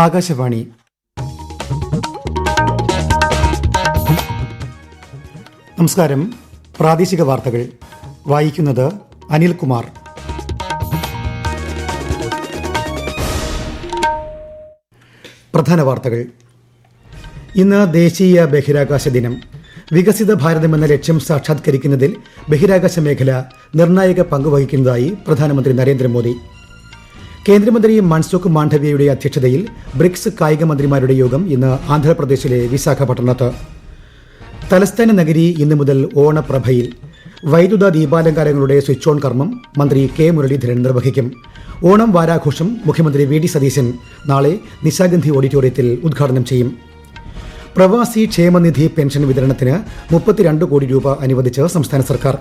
ആകാശവാണി. നമസ്കാരം. പ്രാദേശിക വാർത്തകൾ വായിക്കുന്നത് അനിൽകുമാർ. പ്രധാന വാർത്തകൾ. ഇന്ന് ദേശീയ ബഹിരാകാശ ദിനം. വികസിത ഭാരതം എന്ന ലക്ഷ്യം സാക്ഷാത്കരിക്കുന്നതിൽ ബഹിരാകാശ മേഖല നിർണായക പങ്കുവഹിക്കുന്നതായി പ്രധാനമന്ത്രി നരേന്ദ്രമോദി. കേന്ദ്രമന്ത്രി മൻസുഖ് മാണ്ഡവ്യയുടെ അധ്യക്ഷതയിൽ ബ്രിക്സ് കായിക മന്ത്രിമാരുടെ യോഗം ഇന്ന് ആന്ധ്രാപ്രദേശിലെ വിശാഖപട്ടണത്ത്. തലസ്ഥാന നഗരി ഇന്നു മുതൽ ഓണപ്രഭയിൽ. വൈദ്യുത ദീപാലങ്കാരങ്ങളുടെ സ്വിച്ച് ഓൺ കർമ്മം മന്ത്രി കെ മുരളീധരൻ നിർവഹിക്കും. ഓണം വാരാഘോഷം മുഖ്യമന്ത്രി വി ഡി സതീശൻ നാളെ നിശാഗന്ധി ഓഡിറ്റോറിയത്തിൽ ഉദ്ഘാടനം ചെയ്യും. പ്രവാസി ക്ഷേമനിധി പെൻഷൻ വിതരണത്തിന് 32 കോടി രൂപ അനുവദിച്ച് സംസ്ഥാന സർക്കാർ.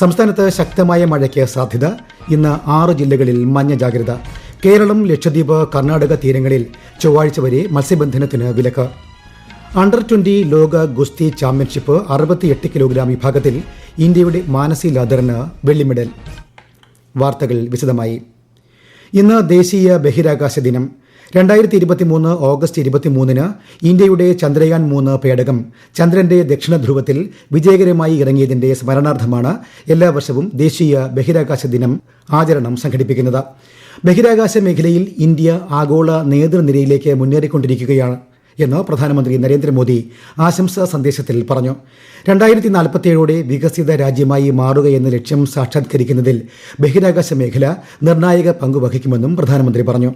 സംസ്ഥാനത്ത് ശക്തമായ മഴയ്ക്ക് സാധ്യത. ഇന്ന് 6 ജില്ലകളിൽ മഞ്ഞ ജാഗ്രത. കേരളം, ലക്ഷദ്വീപ്, കർണാടക തീരങ്ങളിൽ ചൊവ്വാഴ്ച വരെ മത്സ്യബന്ധനത്തിന് വിലക്ക്. അണ്ടർ 20 ലോക ഗുസ്തി ചാമ്പ്യൻഷിപ്പ് 68 കിലോഗ്രാം വിഭാഗത്തിൽ ഇന്ത്യയുടെ മാനസി ലാദറിന് വെള്ളി മെഡൽ. വാർത്തകൾ വിശദമായി. ഇന്ന് ദേശീയ ബഹിരാകാശ ദിനം. 2023 ഓഗസ്റ്റ് 23 ഇന്ത്യയുടെ ചന്ദ്രയാൻ 3 പേടകം ചന്ദ്രന്റെ ദക്ഷിണ ധ്രുവത്തിൽ വിജയകരമായി ഇറങ്ങിയതിന്റെ സ്മരണാർത്ഥമാണ് എല്ലാ വർഷവും ദേശീയ ബഹിരാകാശ ദിനം ആചരണം സംഘടിപ്പിക്കുന്നത്. ബഹിരാകാശ മേഖലയിൽ ഇന്ത്യ ആഗോള നേതൃനിരയിലേക്ക് മുന്നേറിക്കൊണ്ടിരിക്കുകയാണ് എന്ന് പ്രധാനമന്ത്രി നരേന്ദ്രമോദി ആശംസാ സന്ദേശത്തിൽ പറഞ്ഞു. 2047 വികസിത രാജ്യമായി മാറുകയെന്ന ലക്ഷ്യം സാക്ഷാത്കരിക്കുന്നതിൽ ബഹിരാകാശ മേഖല നിർണായക പങ്കുവഹിക്കുമെന്നും പ്രധാനമന്ത്രി പറഞ്ഞു.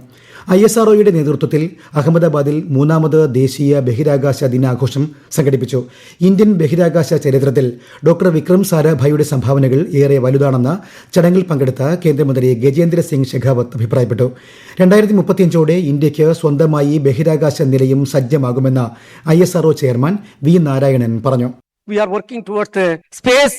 ISROയുടെ നേതൃത്വത്തിൽ അഹമ്മദാബാദിൽ 3ാമത് ദേശീയ ബഹിരാകാശ ദിനാഘോഷം സംഘടിപ്പിച്ചു. ഇന്ത്യൻ ബഹിരാകാശ ചരിത്രത്തിൽ ഡോക്ടർ വിക്രം സാരാഭായിയുടെ സംഭാവനകൾ ഏറെ വലുതാണെന്ന് ചടങ്ങിൽ പങ്കെടുത്ത കേന്ദ്രമന്ത്രി ഗജേന്ദ്ര സിംഗ് ഷെഖാവത്ത് അഭിപ്രായപ്പെട്ടു. 2035 ഇന്ത്യയ്ക്ക് സ്വന്തമായി ബഹിരാകാശ നിലയം സജ്ജമാകുമെന്ന് ISRO ചെയർമാൻ വി നാരായണൻ പറഞ്ഞു. We are working towards the Space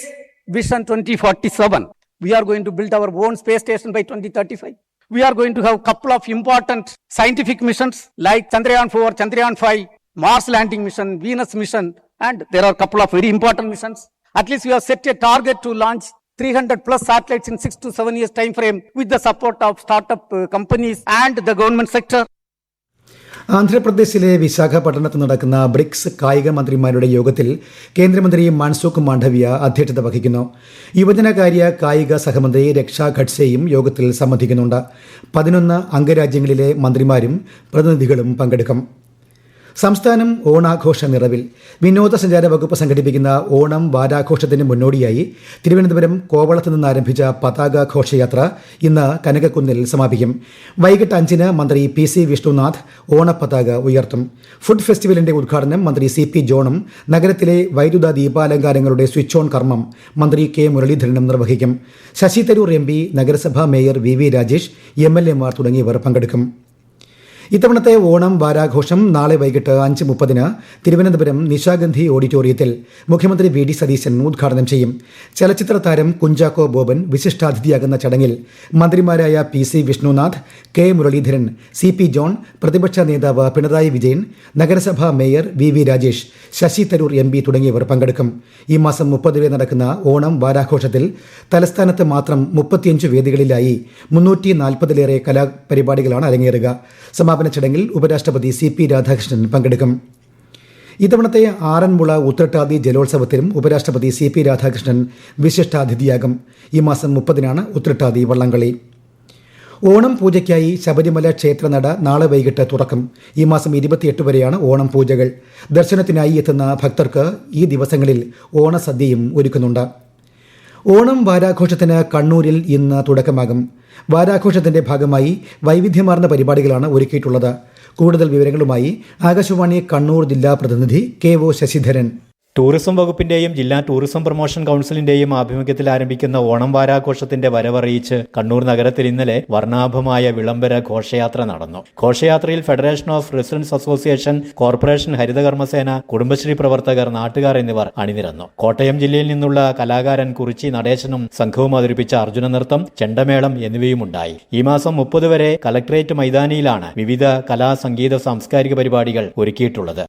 Vision 2047. We are going to build our own space station by 2035. We are going to have a couple of important scientific missions like Chandrayaan 4, Chandrayaan 5, Mars landing mission, Venus mission, and there are a couple of very important missions. At least we have set a target to launch 300 plus satellites in 6 to 7 years time frame with the support of startup companies and the government sector. ആന്ധ്രാപ്രദേശിലെ വിശാഖപട്ടണത്ത് നടക്കുന്ന BRICS കായിക മന്ത്രിമാരുടെ യോഗത്തിൽ കേന്ദ്രമന്ത്രി മൻസുഖ് മാണ്ഡവ്യ അധ്യക്ഷത വഹിക്കുന്നു. യുവജനകാര്യ കായിക സഹമന്ത്രി രക്ഷാ ഖഡ്സെയും യോഗത്തിൽ സംബന്ധിക്കുന്നുണ്ട്. 11 അംഗരാജ്യങ്ങളിലെ മന്ത്രിമാരും പ്രതിനിധികളും പങ്കെടുക്കും. സംസ്ഥാനം ഓണാഘോഷ നിറവിൽ. വിനോദസഞ്ചാര വകുപ്പ് സംഘടിപ്പിക്കുന്ന ഓണം വാരാഘോഷത്തിന് മുന്നോടിയായി തിരുവനന്തപുരം കോവളത്ത് നിന്ന് ആരംഭിച്ച പതാക ഘോഷയാത്ര ഇന്ന് കനകക്കുന്നിൽ സമാപിക്കും. വൈകിട്ട് 5 മന്ത്രി PC വിഷ്ണുനാഥ് ഓണപ്പതാക ഉയർത്തും. ഫുഡ് ഫെസ്റ്റിവലിന്റെ ഉദ്ഘാടനം മന്ത്രി CP ജോണും നഗരത്തിലെ വൈദ്യുത ദീപാലങ്കാരങ്ങളുടെ സ്വിച്ച് ഓൺ കർമ്മം മന്ത്രി കെ മുരളീധരനും നിർവഹിക്കും. ശശി തരൂർ MP, നഗരസഭാ mayor VV Rajesh, MLA Mar തുടങ്ങിയവർ പങ്കെടുക്കും. ഇത്തവണത്തെ ഓണം വാരാഘോഷം നാളെ വൈകിട്ട് 5:30 തിരുവനന്തപുരം നിശാഗന്ധി ഓഡിറ്റോറിയത്തിൽ മുഖ്യമന്ത്രി വി ഡി സതീശൻ ഉദ്ഘാടനം ചെയ്യും. ചലച്ചിത്ര താരം കുഞ്ചാക്കോ ബോബൻ വിശിഷ്ടാതിഥിയാകുന്ന ചടങ്ങിൽ മന്ത്രിമാരായ PC Vishnunath, K Muraleedharan, CP John, പ്രതിപക്ഷ നേതാവ് പിണറായി വിജയൻ, നഗരസഭാ mayor VV Rajesh, Shashi Tharoor MP തുടങ്ങിയവർ പങ്കെടുക്കും. ഈ മാസം 30 വരെ നടക്കുന്ന ഓണം വാരാഘോഷത്തിൽ തലസ്ഥാനത്ത് മാത്രം 35 വേദികളിലായി 340-ലേറെ കലാപരിപാടികളാണ് അരങ്ങേറുക. സമാപന ചടങ്ങിൽ ഉപരാഷ്ട്രപതി CP രാധാകൃഷ്ണൻ പങ്കെടുക്കും. ഇത്തവണത്തെ ആറന്മുള ഉത്രട്ടാതി ജലോത്സവത്തിലും ഉപരാഷ്ട്രപതി CP രാധാകൃഷ്ണൻ വിശിഷ്ടാതിഥിയാകും. ഈ മാസം 30 ഉത്രട്ടാതി വള്ളംകളി. ഓണം പൂജയ്ക്കായി ശബരിമല ക്ഷേത്രനട നാളെ വൈകിട്ട് തുറക്കും. ഈ മാസം 28 വരെയാണ് ഓണം പൂജകൾ. ദർശനത്തിനായി എത്തുന്ന ഭക്തർക്ക് ഈ ദിവസങ്ങളിൽ ഓണസദ്യയും ഒരുക്കുന്നുണ്ട്. ഓണം വാരാഘോഷത്തിന് കണ്ണൂരിൽ ഇന്ന് തുടക്കമാകും. വാരാഘോഷത്തിന്റെ ഭാഗമായി വൈവിധ്യമാർന്ന പരിപാടികളാണ് ഒരുക്കിയിട്ടുള്ളത്. കൂടുതൽ വിവരങ്ങളുമായി ആകാശവാണി കണ്ണൂർ ജില്ലാ പ്രതിനിധി KO ശശിധരൻ. ടൂറിസം വകുപ്പിന്റെയും ജില്ലാ ടൂറിസം പ്രൊമോഷൻ കൌൺസിലിന്റെയും ആഭിമുഖ്യത്തിൽ ആരംഭിക്കുന്ന ഓണം വാരാഘോഷത്തിന്റെ വരവറിയിച്ച് കണ്ണൂർ നഗരത്തിൽ ഇന്നലെ വർണ്ണാഭമായ വിളംബര ഘോഷയാത്ര നടന്നു. ഘോഷയാത്രയിൽ federation of residents association, corporation, ഹരിതകർമ്മസേന, കുടുംബശ്രീ പ്രവർത്തകർ, നാട്ടുകാർ എന്നിവർ അണിനിരന്നു. കോട്ടയം ജില്ലയിൽ നിന്നുള്ള കലാകാരൻ കുറിച്ചി നടേശനും സംഘവും അവതരിപ്പിച്ച അർജുന നൃത്തം, ചെണ്ടമേളം എന്നിവയുമുണ്ടായി. ഈ മാസം 30 വരെ കലക്ട്രേറ്റ് മൈതാനിയിലാണ് വിവിധ കലാ, സംഗീത, സാംസ്കാരിക പരിപാടികൾ ഒരുക്കിയിട്ടുള്ളത്.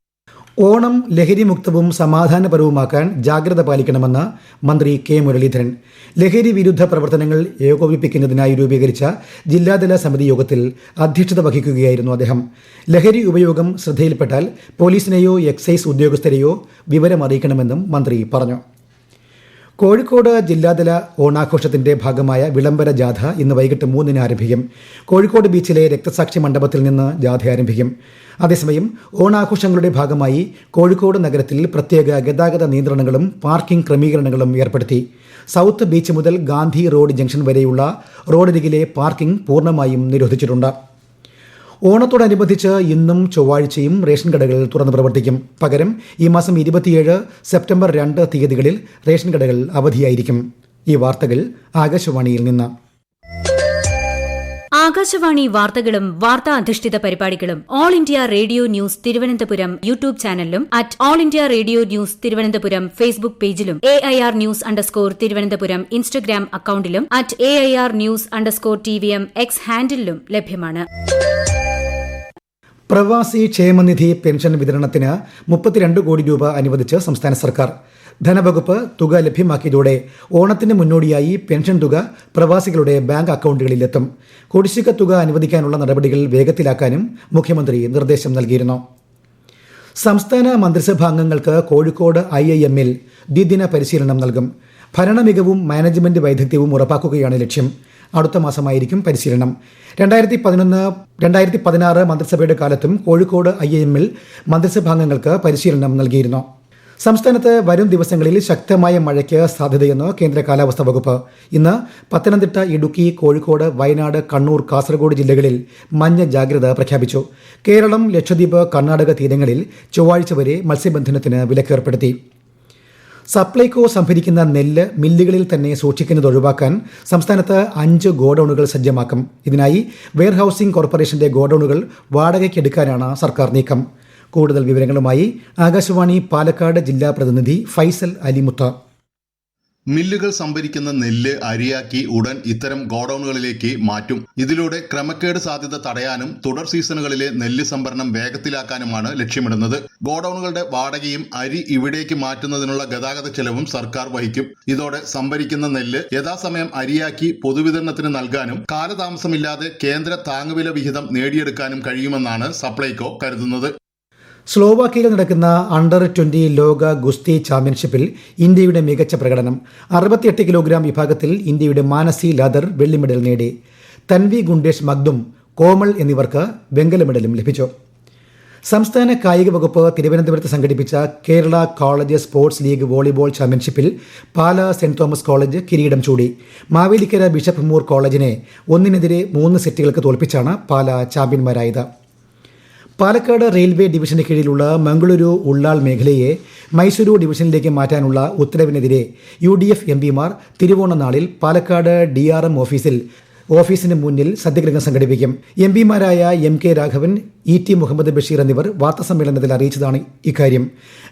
ഓണം ലഹരിമുക്തവും സമാധാനപരവുമാക്കാൻ ജാഗ്രത പാലിക്കണമെന്ന് മന്ത്രി കെ മുരളീധരൻ. ലഹരി വിരുദ്ധ പ്രവർത്തനങ്ങൾ ഏകോപിപ്പിക്കുന്നതിനായി രൂപീകരിച്ച ജില്ലാതല സമിതി യോഗത്തിൽ അധ്യക്ഷത വഹിക്കുകയായിരുന്നു അദ്ദേഹം. ലഹരി ഉപയോഗം ശ്രദ്ധയിൽപ്പെട്ടാൽ പോലീസിനെയോ എക്സൈസ് ഉദ്യോഗസ്ഥരെയോ വിവരമറിയിക്കണമെന്നും മന്ത്രി പറഞ്ഞു. കോഴിക്കോട് ജില്ലാതല ഓണാഘോഷത്തിന്റെ ഭാഗമായ വിളംബര ജാഥ ഇന്ന് വൈകിട്ട് 3-ന് ആരംഭിക്കും. കോഴിക്കോട് ബീച്ചിലെ രക്തസാക്ഷി മണ്ഡപത്തിൽ നിന്ന് ജാഥ ആരംഭിക്കും. അതേസമയം ഓണാഘോഷങ്ങളുടെ ഭാഗമായി കോഴിക്കോട് നഗരത്തിൽ പ്രത്യേക ഗതാഗത നിയന്ത്രണങ്ങളും പാർക്കിംഗ് ക്രമീകരണങ്ങളും ഏർപ്പെടുത്തി. സൗത്ത് ബീച്ച് മുതൽ ഗാന്ധി റോഡ് ജംഗ്ഷൻ വരെയുള്ള റോഡരികിലെ പാർക്കിംഗ് പൂർണ്ണമായും നിരോധിച്ചിട്ടുണ്ട്. ഓണത്തോടനുബന്ധിച്ച് ഇന്നും ചൊവ്വാഴ്ചയും റേഷൻ കടകൾ തുറന്ന് പ്രവർത്തിക്കും. പകരം ഈ മാസം 27 സെപ്റ്റംബർ 2 തീയതികളിൽ റേഷൻ കടകൾ അവധിയായിരിക്കും. ഈ വാർത്തകൾ ആകാശവാണിയിൽ നിന്ന്. ആകാശവാണി വാർത്തകളും വാർത്താ അധിഷ്ഠിത പരിപാടികളും All India Radio News Thiruvananthapuram YouTube ചാനലിലും @All India Radio News Thiruvananthapuram Facebook പേജിലും AIR ന്യൂസ് _ ഇൻസ്റ്റഗ്രാം അക്കൌണ്ടിലും @AIR ന്യൂസ് _TVM X ഹാൻഡിലും ലഭ്യമാണ്. പ്രവാസി ക്ഷേമനിധി പെൻഷൻ വിതരണത്തിന് 32 കോടി രൂപ അനുവദിച്ച് സംസ്ഥാന സർക്കാർ. ധനവകുപ്പ് തുക ലഭ്യമാക്കിയതോടെ ഓണത്തിന് മുന്നോടിയായി പെൻഷൻ തുക പ്രവാസികളുടെ ബാങ്ക് അക്കൌണ്ടുകളിലെത്തും. കുടിശ്ശിക തുക അനുവദിക്കാനുള്ള നടപടികൾ വേഗത്തിലാക്കാനും മുഖ്യമന്ത്രി നിർദ്ദേശം നൽകിയിരുന്നു. സംസ്ഥാന മന്ത്രിസഭാംഗങ്ങൾക്ക് കോഴിക്കോട് IIM-ൽ ദ്വിദിന പരിശീലനം നൽകും. ഭരണമികവും മാനേജ്മെന്റ് വൈദഗ്ധ്യവും ഉറപ്പാക്കുകയാണ് ലക്ഷ്യം. അടുത്ത മാസമായിരിക്കും പരിശീലനം. 2016 മന്ത്രിസഭയുടെ കാലത്തും കോഴിക്കോട് IIM-ൽ മന്ത്രിസഭാംഗങ്ങൾക്ക് പരിശീലനം നൽകിയിരുന്നു. സംസ്ഥാനത്ത് വരും ദിവസങ്ങളിൽ ശക്തമായ മഴയ്ക്ക് സാധ്യതയെന്ന് കേന്ദ്ര കാലാവസ്ഥാ വകുപ്പ്. ഇന്ന് പത്തനംതിട്ട, ഇടുക്കി, കോഴിക്കോട്, വയനാട്, കണ്ണൂർ, കാസർഗോഡ് ജില്ലകളിൽ മഞ്ഞ ജാഗ്രത പ്രഖ്യാപിച്ചു. കേരളം, ലക്ഷദ്വീപ്, കർണാടക തീരങ്ങളിൽ ചൊവ്വാഴ്ച വരെ മത്സ്യബന്ധനത്തിന് വിലക്കേർപ്പെടുത്തി. സപ്ലൈകോ സംഭരിക്കുന്ന നെല്ല് മില്ലുകളിൽ തന്നെ സൂക്ഷിക്കുന്നത് ഒഴിവാക്കാൻ സംസ്ഥാനത്ത് 5 ഗോഡൌണുകൾ സജ്ജമാക്കും. ഇതിനായി വെയർഹൌസിംഗ് കോർപ്പറേഷന്റെ ഗോഡൌണുകൾ വാടകയ്ക്കെടുക്കാനാണ് സർക്കാർ നീക്കം. കൂടുതൽ വിവരങ്ങളുമായി ആകാശവാണി പാലക്കാട് ജില്ലാ പ്രതിനിധി ഫൈസൽ അലിമുത്ത. മില്ലുകൾ സംഭരിക്കുന്ന നെല്ല് അരിയാക്കി ഉടൻ ഇത്തരം ഗോഡൌണുകളിലേക്ക് മാറ്റും. ഇതിലൂടെ ക്രമക്കേട് സാധ്യത തടയാനും തുടർ സീസണുകളിലെ നെല്ല് സംഭരണം വേഗത്തിലാക്കാനുമാണ് ലക്ഷ്യമിടുന്നത്. ഗോഡൌണുകളുടെ വാടകയും അരി ഇവിടേക്ക് മാറ്റുന്നതിനുള്ള ഗതാഗത ചെലവും സർക്കാർ വഹിക്കും. ഇതോടെ സംഭരിക്കുന്ന നെല്ല് യഥാസമയം അരിയാക്കി പൊതുവിതരണത്തിന് നൽകാനും കാലതാമസമില്ലാതെ കേന്ദ്ര താങ്ങുവില വിഹിതം നേടിയെടുക്കാനും കഴിയുമെന്നാണ് സപ്ലൈകോ കരുതുന്നത്. സ്ലോവാക്കിയയിൽ നടക്കുന്ന അണ്ടർ-20 ലോക ഗുസ്തി ചാമ്പ്യൻഷിപ്പിൽ ഇന്ത്യയുടെ മികച്ച പ്രകടനം. 68 കിലോഗ്രാം വിഭാഗത്തിൽ ഇന്ത്യയുടെ മാനസി ലാദർ വെള്ളി മെഡൽ നേടി. തൻവി ഗുണ്ടേഷ് മഗ്ദും, കോമൾ എന്നിവർക്ക് വെങ്കല മെഡലും ലഭിച്ചു. സംസ്ഥാന കായിക വകുപ്പ് തിരുവനന്തപുരത്ത് സംഘടിപ്പിച്ച Kerala college sports league volleyball ചാമ്പ്യൻഷിപ്പിൽ പാലാ സെന്റ് തോമസ് കോളേജ് കിരീടം ചൂടി. മാവേലിക്കര ബിഷപ്പ് മൂർ കോളേജിനെ 1-നെതിരെ 3 സെറ്റുകൾക്ക് തോൽപ്പിച്ചാണ് പാലാ ചാമ്പ്യന്മാരായത്. പാലക്കാട് റെയിൽവേ ഡിവിഷന് കീഴിലുള്ള മംഗളൂരു ഉള്ളാൾ മേഖലയെ മൈസൂരു ഡിവിഷനിലേക്ക് മാറ്റാനുള്ള ഉത്തരവിനെതിരെ UDF MPമാർ തിരുവോണനാളിൽ പാലക്കാട് DRM ഓഫീസിന് മുന്നിൽ സത്യഗ്രഹം സംഘടിപ്പിക്കും. MPമാരായ MK രാഘവൻ, ET മുഹമ്മദ് ബഷീർ എന്നിവർ വാർത്താസമ്മേളനത്തിൽ അറിയിച്ചതാണ് ഇക്കാര്യം.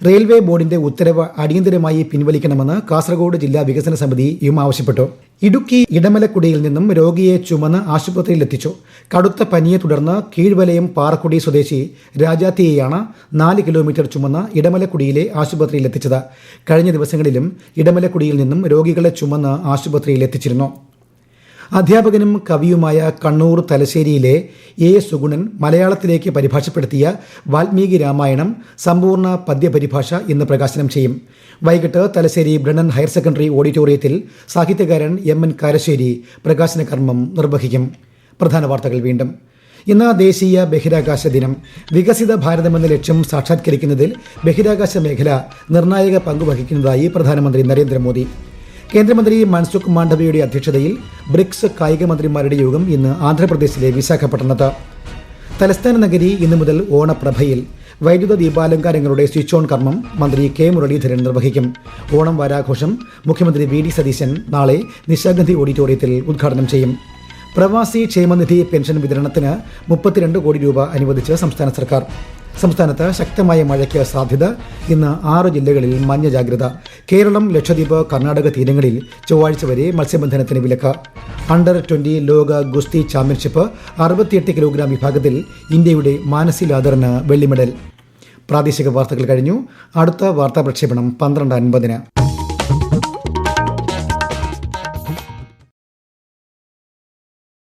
റെയിൽവേ ബോർഡിന്റെ ഉത്തരവ് അടിയന്തരമായി പിൻവലിക്കണമെന്ന് കാസർഗോഡ് ജില്ലാ വികസന സമിതിയും ആവശ്യപ്പെട്ടു. ഇടുക്കി ഇടമലക്കുടിയിൽ നിന്നും രോഗിയെ ചുമന്ന് ആശുപത്രിയിലെത്തിച്ചു. കടുത്ത പനിയെ തുടർന്ന് കീഴ്വലയം പാറക്കുടി സ്വദേശി രാജാത്തിയെയാണ് 4 കിലോമീറ്റർ ചുമന്ന് ഇടമലക്കുടിയിലെ ആശുപത്രിയിലെത്തിച്ചത്. കഴിഞ്ഞ ദിവസങ്ങളിലും ഇടമലക്കുടിയിൽ നിന്നും രോഗികളെ ചുമന്ന് ആശുപത്രിയിലെത്തിച്ചിരുന്നു. അധ്യാപകനും കവിയുമായ കണ്ണൂർ തലശ്ശേരിയിലെ A. സുഗുണൻ മലയാളത്തിലേക്ക് പരിഭാഷപ്പെടുത്തിയ വാൽമീകി രാമായണം സമ്പൂർണ്ണ പദ്യപരിഭാഷ ഇന്ന് പ്രകാശനം ചെയ്യും. വൈകിട്ട് തലശ്ശേരി ബ്രണ്ണൻ ഹയർ സെക്കൻഡറി ഓഡിറ്റോറിയത്തിൽ സാഹിത്യകാരൻ MN കാരശ്ശേരി പ്രകാശന കർമ്മം നിർവഹിക്കും. പ്രധാന വാർത്തകൾ വീണ്ടും. ഇന്ന് ദേശീയ ബഹിരാകാശ ദിനം. വികസിത ഭാരതമെന്ന ലക്ഷ്യം സാക്ഷാത്കരിക്കുന്നതിൽ ബഹിരാകാശ മേഖല നിർണായക പങ്കുവഹിക്കുന്നതായി പ്രധാനമന്ത്രി നരേന്ദ്രമോദി. കേന്ദ്രമന്ത്രി മൻസുഖ് മാണ്ഡവ്യയുടെ അധ്യക്ഷതയിൽ ബ്രിക്സ് കായിക മന്ത്രിമാരുടെ യോഗം ഇന്ന് ആന്ധ്രാപ്രദേശിലെ വിശാഖപട്ടണത്ത്. തലസ്ഥാന നഗരി ഇന്നു മുതൽ ഓണപ്രഭയിൽ. വൈദ്യുത ദീപാലങ്കാരങ്ങളുടെ സ്വിച്ച് ഓൺ കർമ്മം മന്ത്രി K. മുരളീധരൻ നിർവഹിക്കും. ഓണം വാരാഘോഷം മുഖ്യമന്ത്രി VD സതീശൻ നാളെ നിശാഗന്ധി ഓഡിറ്റോറിയത്തിൽ ഉദ്ഘാടനം ചെയ്യും. പ്രവാസി ക്ഷേമനിധി പെൻഷൻ വിതരണത്തിന് 32 കോടി രൂപ അനുവദിച്ച് സംസ്ഥാന സർക്കാർ. സംസ്ഥാനത്ത് ശക്തമായ മഴയ്ക്ക് സാധ്യത. ഇന്ന് 6 ജില്ലകളിൽ മഞ്ഞ ജാഗ്രത. കേരളം, ലക്ഷദ്വീപ്, കർണാടക തീരങ്ങളിൽ ചൊവ്വാഴ്ച വരെ മത്സ്യബന്ധനത്തിന് വിലക്ക്. അണ്ടർ-20 ലോക ഗുസ്തി ചാമ്പ്യൻഷിപ്പ് 68 കിലോഗ്രാം വിഭാഗത്തിൽ ഇന്ത്യയുടെ മാനസി ലാദറിന് വെള്ളി മെഡൽ. പ്രാദേശിക വാർത്തകൾ കഴിഞ്ഞു. അടുത്ത വാർത്താ പ്രക്ഷേപണം 12:50.